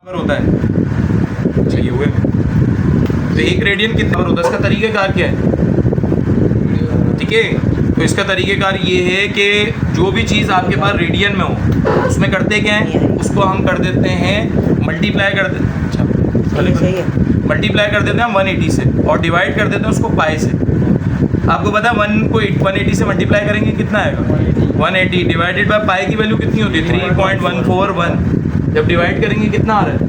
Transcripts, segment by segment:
होता है, चाहिए हुए तो 1 रेडियन कितना होता है, इसका तरीक़ेकार क्या है? ठीक है, तो इसका तरीक़ेकार ये है कि जो भी चीज़ आपके पास रेडियन में हो उसमें करते क्या है, उसको हम कर देते हैं मल्टीप्लाई कर देते, अच्छा मल्टीप्लाई कर देते हैं 180 से और डिवाइड कर देते हैं उसको पाई से। आपको पता है 1 को 180 से मल्टीप्लाई करेंगे कितना आएगा, 180 डिवाइडेड बाय पाई की वैल्यू कितनी होती है 3.141, जब डिवाइड करेंगे कितना आ रहा है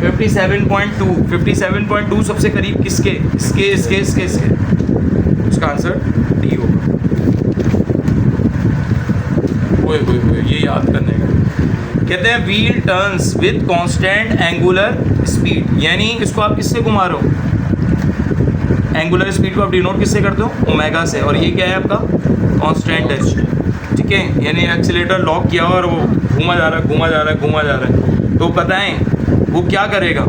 57.2। 57.2 सबसे करीब किसके, इसके इसके इसके इसके, उसका आंसर डी होगा। ओए ये याद करने का कहते हैं wheel turns with constant angular speed, यानी इसको आप किससे घुमा रहे हो, एंगुलर स्पीड को आप डिनोट किससे करते हो, ओमेगा से, और ये क्या है आपका कांस्टेंट है। ठीक है, यानी एक्सीलेटर लॉक किया और वो घूमा जा रहा है घूमा जा रहा है घूमा जा रहा है, तो बताएं वो क्या करेगा,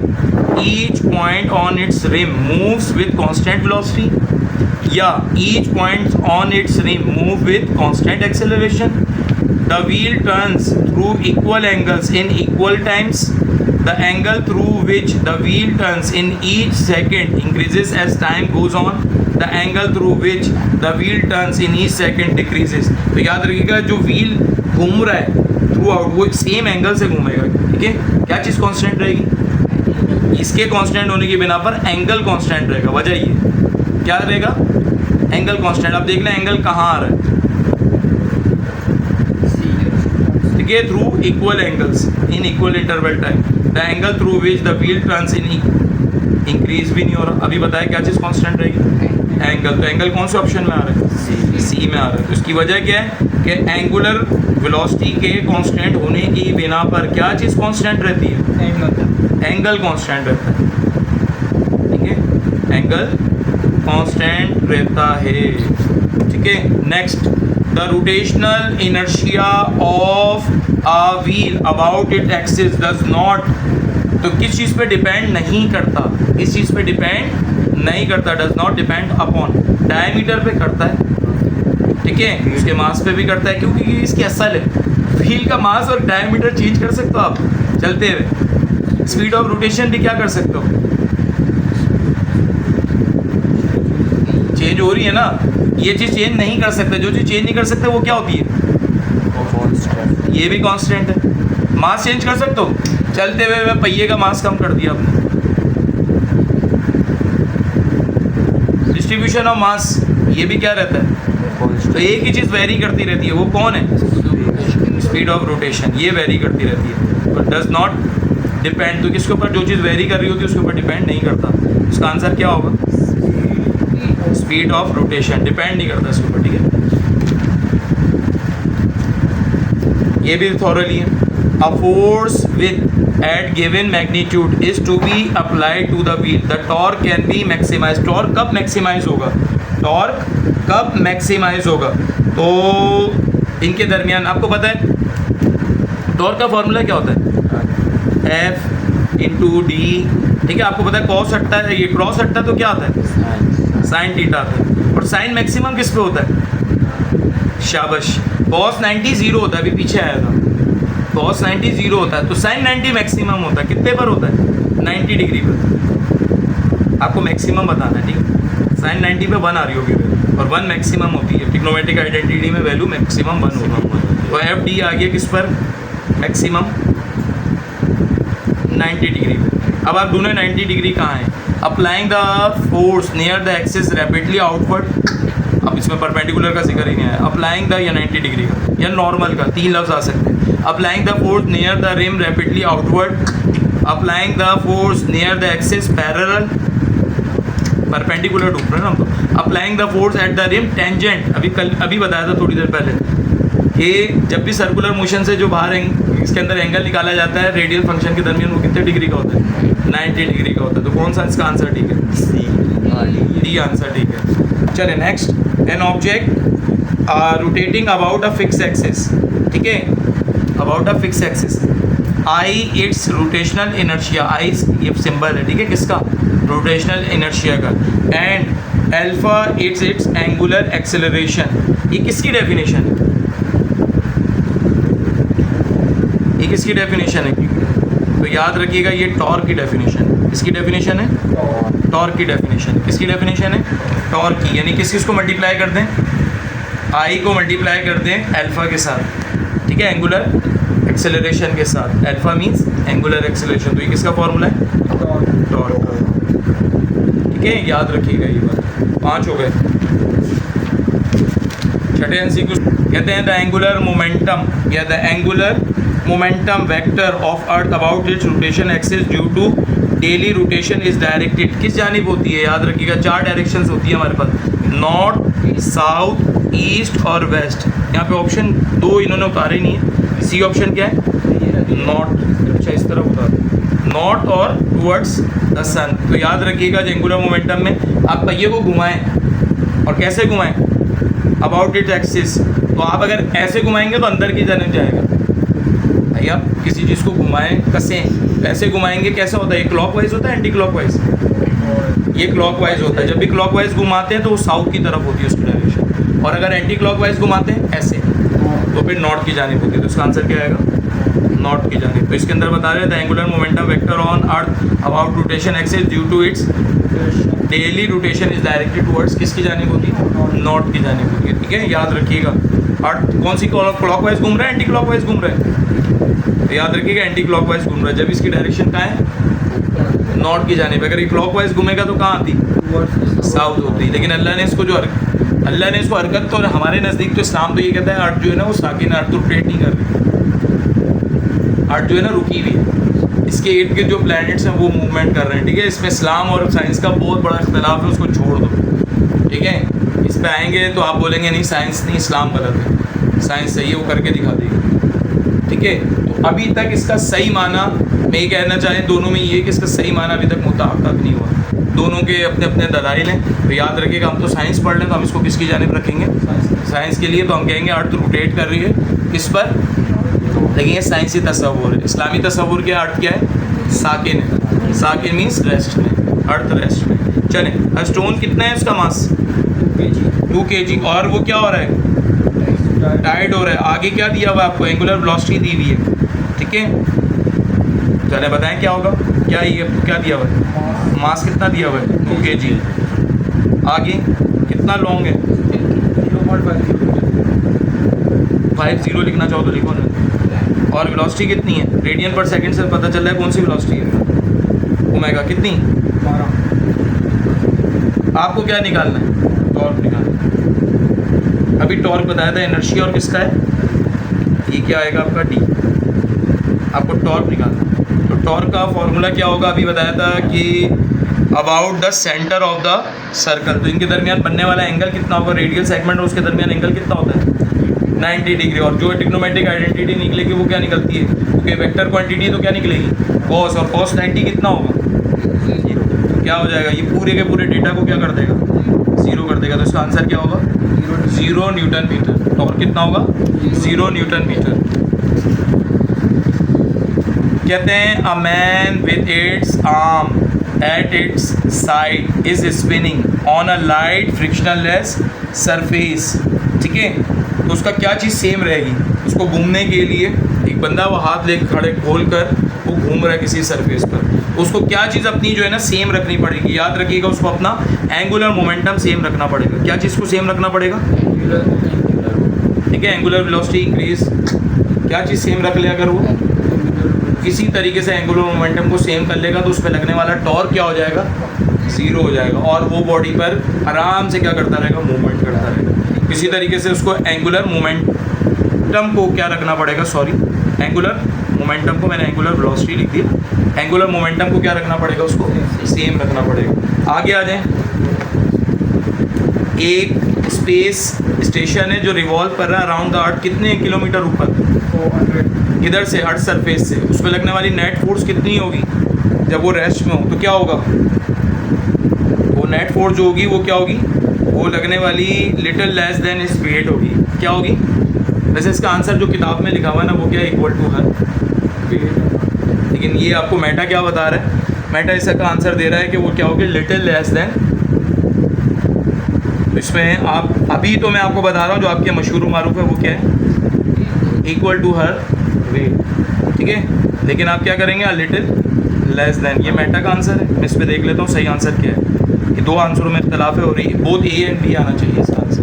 each point on its rim moves with constant velocity या each point on its rim move with constant acceleration. The wheel turns through equal angles in equal times. The angle through which the wheel turns in each second increases as time goes on. The angle through which the wheel turns in each second decreases. तो याद रखिएगा जो wheel घूम रहा है through out वो same angle से घूमेगा। ठीक है, क्या चीज़ कांस्टेंट रहेगी, इसके कांस्टेंट होने की बिना पर एंगल कांस्टेंट रहेगा। वजह ये क्या रहेगा, एंगल कांस्टेंट। अब देखना एंगल कहाँ आ रहा है, through equal angles in equal interval time, the angle through which the wheel turns in increase भी नहीं हो रहा। अभी बताया क्या चीज़ कांस्टेंट रहेगी, एंगल। तो एंगल कौन से ऑप्शन में आ रहा है, सी में आ रहा है। तो इसकी वजह क्या है कि एंगुलर वेलोसिटी के कांस्टेंट होने की बिना पर क्या चीज़ कांस्टेंट रहती है, एंगल कांस्टेंट रहता है। ठीक है, एंगल कांस्टेंट रहता है। ठीक है, next The rotational inertia of a wheel about its axis does not, तो किस चीज़ पे डिपेंड नहीं करता, किस चीज़ पे डिपेंड नहीं करता, does not depend upon, diameter पे करता है। ठीक है, उसके मास पे भी करता है क्योंकि ये इसकी असल है। व्हील का मास और डायमीटर चेंज कर सकते हो आप चलते हुए, स्पीड ऑफ रोटेशन भी क्या कर सकते हो, चेंज हो रही है ना। ये चीज़ चेंज नहीं कर सकते, जो चीज़ चेंज नहीं कर सकते वो क्या होती है, ये भी कांस्टेंट है। मास चेंज कर सकते हो, चलते हुए पहिए का मास कम कर दिया आपने, डिस्ट्रीब्यूशन ऑफ मास ये भी क्या रहता है, तो एक ही चीज़ वेरी करती रहती है, वो कौन है, स्पीड ऑफ रोटेशन, ये वेरी करती रहती है। तो डज नॉट डिपेंड, तो किसके ऊपर, जो चीज़ वेरी कर रही होती है उसके ऊपर डिपेंड नहीं करता। इसका आंसर क्या होगा, स्पीड ऑफ रोटेशन, डिपेंड नहीं करता इसके ऊपर। ठीक है, ये भी थॉरली है। A force with at given magnitude is to be applied to the wheel, the torque can be maximize. Torque कब मैक्सिमाइज होगा, टॉर्क कब मैक्सिमाइज होगा, तो इनके दरमियान आपको पता है टॉर्क का फॉर्मूला क्या होता है, एफ इंटू डी। ठीक है, आपको पता है कॉस हटता है, ये क्रॉस हटता है तो क्या आता है, साइन थीटा आता है। और साइन मैक्सिमम किस पे होता है, शाबाश, कॉस 90 जीरो होता है, अभी पीछे आया था, कॉस 90 जीरो होता है, तो साइन 90 मैक्सिमम होता है, कितने पर होता है, 90 डिग्री पर। आपको मैक्सिमम बताना है। ठीक है, साइन 90 पे 1 आ रही होगी और 1 मैक्सिमम होती है, ट्रिग्नोमेट्रिक आइडेंटिटी में वैल्यू मैक्सिमम 1 होगा। तो एफ डी आ गया किस पर, मैक्सिमम 90 डिग्री पे। अब आप ढूंढे 90 डिग्री कहाँ है, applying the force near the axis rapidly outward. अब इसमें परपेंडिकुलर का जिक्र ही नहीं है, अप्लाइंग द या 90 डिग्री का या नॉर्मल का, 3 लफ्ज आ सकते हैं। Applying the force near the rim rapidly outward, applying the force near the axis parallel, perpendicular ढूंढ रहे हैं हम तो। Applying the force at the rim tangent, अभी बताया था थोड़ी देर पहले कि जब भी सर्कुलर मोशन से जो बाहर इसके अंदर एंगल निकाला जाता है रेडियल फंक्शन के दरमियान, वो कितने डिग्री का होता है, 90 डिग्री का होता है। तो कौन सा इसका आंसर ठीक है, डी आंसर ठीक है। चले next, an object rotating about a fix axis. ठीक है, about a fix axis, I its rotational inertia, I ये सिंबल है। ठीक है, किसका, रोटेशनल इनर्शिया का, and alpha its angular acceleration. ये किसकी डेफिनेशन है, ये किसकी डेफिनेशन है, तो याद रखिएगा ये टॉर्क की डेफिनेशन, इसकी डेफिनेशन है टॉर्क की डेफिनेशन, किसकी डेफिनेशन है टॉर्क की, यानी किस किस को मल्टीप्लाई कर दें, आई को मल्टीप्लाई कर दें अल्फ़ा के साथ, ठीक है, एंगुलर एक्सेलरेशन के साथ, अल्फ़ा मींस एंगुलर एक्सेलरेशन, तो ये किसका फॉर्मूला है टॉर्क का, ठीक है, याद रखिएगा ये बात। 5 हो गए। छठे एमसीक्यू कहते हैं द एंगुलर मोमेंटम या the angular momentum vector of earth about its rotation axis due to daily rotation is directed, किस जानिब होती है, याद रखिएगा 4 डायरेक्शंस होती है हमारे पास, नॉर्थ साउथ ईस्ट और वेस्ट। यहाँ पे ऑप्शन 2 इन्होंने उतारे नहीं है, सी ऑप्शन क्या है नॉर्थ, अच्छा इस तरफ उतार नॉर्थ और टुवर्ड्स द सन। तो याद रखिएगा एंगुलर मोमेंटम में आप पहिए को घुमाएं और कैसे घुमाएं अबाउट इट एक्सिस, तो आप अगर ऐसे घुमाएंगे तो अंदर की जानिब जाएगा, भाई आप किसी चीज़ को घुमाएं कसें ऐसे घुमाएंगे कैसा होता है, ये क्लॉकवाइज होता है एंटी क्लॉकवाइज, ये क्लॉकवाइज होता है, जब भी क्लॉकवाइज घुमाते हैं तो वो साउथ की तरफ होती है उसकी डायरेक्शन, और अगर एंटी क्लॉकवाइज घुमाते हैं ऐसे तो फिर नॉर्थ की जानिब होती है, तो इसका आंसर क्या आएगा नॉर्थ की जानिब। तो इसके अंदर बता रहे हैं the angular momentum vector on earth about rotation axis due to its daily rotation is directed towards, किसकी जानिब होती है नॉर्थ की जानिब होती है, ठीक है, याद रखिएगा। अर्थ कौन सी क्लॉकवाइज घूम रहा है एंटी क्लॉकवाइज घूम रहा है, तो याद रखिएगा एंटी क्लॉकवाइज घूम रहा है, जब इसकी डायरेक्शन कहाँ है नॉर्थ की जानिब, अगर ये क्लॉकवाइज घूमेगा तो कहाँ आती साउथ होती, लेकिन अल्लाह ने इसको अल्लाह ने इसको हरकत, तो हमारे नज़दीक तो इस्लाम तो ये कहता है अर्थ जो है ना वो साकिन, अर्थ तो रोटेट नहीं कर रही, अर्थ जो है ना रुकी हुई है, इसके इर्द गिर्द जो प्लैनेट्स हैं वो मूवमेंट कर रहे हैं, ठीक है, इसमें इस्लाम और साइंस का बहुत बड़ा इख्तलाफ है, उसको छोड़ दो, ठीक है, इस पे आएंगे तो आप बोलेंगे नहीं साइंस नहीं इस्लाम गलत है, साइंस सही है वो करके दिखा देगी, ठीक है। तो अभी तक इसका सही माना मैं ये कहना चाहें दोनों में ये कि इसका सही माना अभी तक मुतहक़्क़ नहीं हुआ, दोनों के अपने अपने दलाइल हैं। तो याद रखिएगा हम तो साइंस पढ़ लें तो हम इसको किसकी जानिब रखेंगे साइंस के लिए, तो हम कहेंगे अर्थ रोटेट कर रही है किस पर, लेकिन ये साइंसी तसव्वुर है, इस्लामी तसव्वुर क्या अर्थ क्या है साकिन है, साकिन मीन्स रेस्ट में, अर्थ रेस्ट में। चलें स्टोन कितना है उसका मास 2 kg, और वो क्या हो रहा है टाइड हो रहा है, आगे क्या दिया हुआ है आपको एंगुलर वेलोसिटी दी हुई है, ठीक है, चले बताएं क्या होगा, क्या ये क्या दिया हुआ है मास कितना दिया हुआ है 2 kg, आगे कितना लॉन्ग है 50 लिखना चाहो तो लिखो ना, और वेलोसिटी कितनी है रेडियन पर सेकंड से पता चल रहा है कौन सी वेलोसिटी है ओमेगा कितनी, आपको क्या निकालना है टॉर्क निकालना है, अभी टॉर्क बताया था इनर्शिया और किसका है ये क्या आएगा आपका डी, आपको टॉर्क निकालना है। तो टॉर्क का फॉर्मूला क्या होगा अभी बताया था कि about the centre of the circle, तो इनके दरमियान बनने वाला एंगल कितना होगा, रेडियल सेगमेंट और उसके दरमियान एंगल कितना होता है 90 डिग्री, और जो ट्रिग्नोमेट्रिक आइडेंटिटी निकलेगी वो क्या निकलती है, क्योंकि वेक्टर क्वांटिटी तो क्या निकलेगी कॉस, और कॉस 90 कितना होगा तो क्या हो जाएगा, ये पूरे के पूरे डेटा को क्या कर देगा 0 कर देगा, तो इसका आंसर क्या होगा 0 न्यूटन मीटर, टॉर्क कितना होगा 0 न्यूटन मीटर। कहते हैं a man with its arm at its side is spinning on a light frictionless surface, ठीक है, तो उसका क्या चीज़ सेम रहेगी, उसको घूमने के लिए एक बंदा वो हाथ ले खड़े खोल कर वो घूम रहा है किसी सरफेस पर, उसको क्या चीज़ अपनी जो है ना सेम रखनी पड़ेगी, याद रखिएगा उसको अपना एंगुलर मोमेंटम सेम रखना पड़ेगा, क्या चीज़ को सेम रखना पड़ेगा, ठीक है, एंगुलर वेलोसिटी इंक्रीज, क्या चीज़ सेम रख ले, अगर वो किसी तरीके से एंगुलर मोमेंटम को सेम कर लेगा तो उस पर लगने वाला टॉर्क क्या हो जाएगा 0 हो जाएगा, और वो बॉडी पर आराम से क्या करता रहेगा मूवमेंट करता रहेगा। किसी तरीके से उसको एंगुलर मोमेंटम को क्या रखना पड़ेगा, सॉरी एंगुलर मोमेंटम को मैंने एंगुलर वेलोसिटी लिख दिया, एंगुलर मोमेंटम को क्या रखना पड़ेगा उसको सेम रखना पड़ेगा। आगे आ जाएं, एक स्पेस स्टेशन है जो रिवॉल्व कर रहा है अराउंड द अर्थ कितने किलोमीटर ऊपर, इधर से अर्थ सरफेस से, उस पर लगने वाली नेट फोर्स कितनी होगी जब वो रेस्ट में हो, तो क्या होगा वो नेट फोर्स जो होगी वो क्या होगी, वो लगने वाली लिटिल लेस देन इस वेट होगी, क्या होगी, वैसे इसका आंसर जो किताब में लिखा हुआ है ना वो क्या इक्वल टू हर, लेकिन ये आपको मेटा क्या बता रहा है, मेटा इसका आंसर दे रहा है कि वो क्या होगी लिटिल लेस देन, इसमें आप अभी तो मैं आपको बता रहा हूँ जो आपके मशहूर मारूफ है वो क्या है इक्वल टू हर वेट, ठीक है, लेकिन आप क्या करेंगे, अ लिटिल लेस देन। ये मेटा का आंसर है। मैं इस पर देख लेता हूँ सही आंसर क्या है। ये दो आंसरों में इख्तलाफ है, हो रही है, बोथ ए एंड बी आना चाहिए इसका आंसर।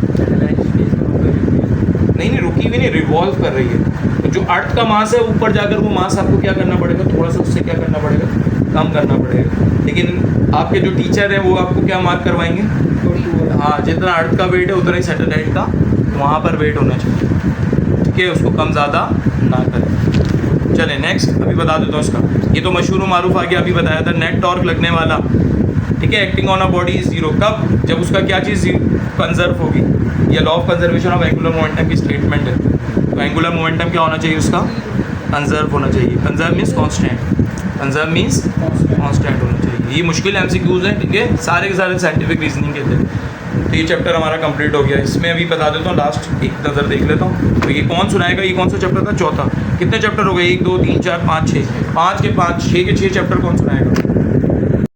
नहीं रुकी हुई नहीं, रिवॉल्व कर रही है। तो जो अर्थ का मास है ऊपर जाकर वो मास आपको क्या करना पड़ेगा, थोड़ा सा उससे क्या करना पड़ेगा, कम करना पड़ेगा। लेकिन आपके जो टीचर हैं वो आपको क्या मार्क करवाएंगे, हाँ जितना अर्थ का वेट है उतना ही सैटेलाइट का वहाँ पर वेट होना चाहिए, ठीक है, उसको कम ज़्यादा ना करें। चले नेक्स्ट, अभी बता देता हूँ इसका। ये तो मशहूर मारूफ आ गया, अभी बताया था, नेट टॉर्क लगने वाला, ठीक है, acting on a body is zero. कब, जब उसका क्या चीज़ कंजर्व होगी, या law of conservation of angular momentum की स्टेटमेंट है। तो एंगुलर मोमेंटम क्या होना चाहिए उसका, कंजर्व होना चाहिए। Conserve means constant, conserve means constant होना चाहिए। ये मुश्किल एमसीक्यूज हैं, ठीक है, सारे के सारे साइंटिफिक रीजनिंग के थे। तो ये चैप्टर हमारा कंप्लीट हो गया। इसमें अभी बता देता हूँ, लास्ट एक नज़र देख लेता हूँ। तो ये कौन सुनाएगा, ये कौन सा चैप्टर था, चौथा। कितने चैप्टर हो गए, 1 2 3 4 5 6, 5 के 5, 6 के 6 चैप्टर कौन सुनाएगा।